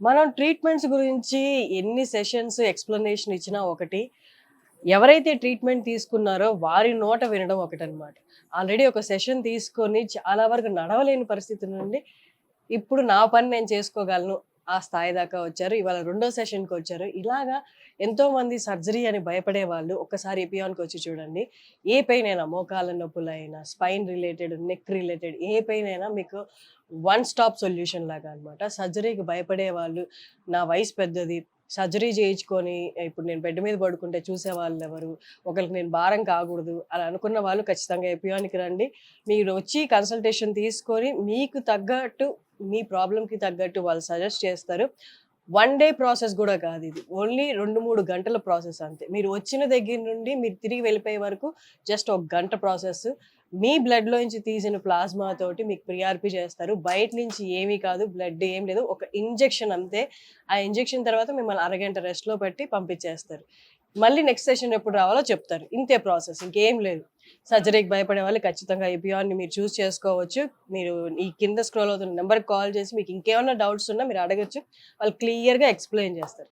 మనం ట్రీట్మెంట్స్ గురించి ఎన్ని సెషన్స్ ఎక్స్‌ప్లనేషన్ ఇచ్చినా ఒకటి. ఎవరైతే ట్రీట్మెంట్ తీసుకున్నారో వారి నోట వినడం ఒకటనమాట. ఆల్రెడీ ఒక సెషన్ తీసుకొని చాలా వరకు నడవలేని పరిస్థితి నుండి, ఇప్పుడు నా పని నేను చేసుకోగలను. ఆ స్థాయి దాకా వచ్చారు. ఇవాళ రెండో సెషన్‌కొచ్చారు. ఇలాగా ఎంతోమంది సర్జరీ అని భయపడేవాళ్ళు ఒక్కసారి ఎపియాన్‌కొచ్చి చూడండి. ఏ పెయిన్ అయినా మోకాళ్ళ నొప్పులైనా, స్పైన్ రిలేటెడ్, నెక్ రిలేటెడ్ ఏ పెయిన్ అయినా మీకు వన్ స్టాప్ సొల్యూషన్ లాగా అన్నమాట. సర్జరీకి భయపడేవాళ్ళు, నా వయసు పెద్దది, సర్జరీ చేయించుకొని ఇప్పుడు నేను బెడ్ మీద పడుకుంటే చూసేవాళ్ళెవరు, ఒకళ్ళకి నేను భారం కాకూడదు అలా అనుకున్న వాళ్ళు ఖచ్చితంగా ఎపియాన్‌కి రండి. మీరొచ్చి కన్సల్టేషన్ తీసుకొని మీకు తగ్గట్టు మీ ప్రాబ్లమ్‌కి తగ్గట్టు వాళ్ళు సజెస్ట్ చేస్తారు. వన్ డే ప్రాసెస్ గూడా కాదిది. ఓన్లీ 2, 3 గంటల ప్రాసెస్ అంతే. మీరు వచ్చిన దగ్గర నుండి మీరు తిరిగి వెళ్ళిపోయే వరకు జస్ట్ ఒక గంట ప్రాసెస్. మీ బ్లడ్‌లోంచి తీసిన ప్లాస్మా తోటి మీకు ప్రీఆర్‌పీ చేస్తారు. బయట నుంచి ఏమీ కాదు. బ్లడ్ ఏం లేదు. ఒక ఇంజెక్షన్ అంతే. ఆ ఇంజెక్షన్ తర్వాత మిమ్మల్ని అరగంట రెస్ట్‌లో పెట్టి పంపించేస్తారు. మళ్ళీ నెక్స్ట్ సెషన్ ఎప్పుడు రావాలో చెప్తారు. ఇంతే ప్రాసెస్. ఇంకేం లేదు. సర్జరీకి భయపడే వాళ్ళు ఖచ్చితంగా ఎపియాన్‌ని మీరు చూజ్ చేసుకోవచ్చు. మీరు ఈ కింద స్క్రోల్ అవుతున్న నంబర్‌కి కాల్ చేసి మీకు ఇంకేమన్నా డౌట్స్ ఉన్నా మీరు అడగొచ్చు. వాళ్ళు క్లియర్‌గా ఎక్స్‌ప్లెయిన్ చేస్తారు.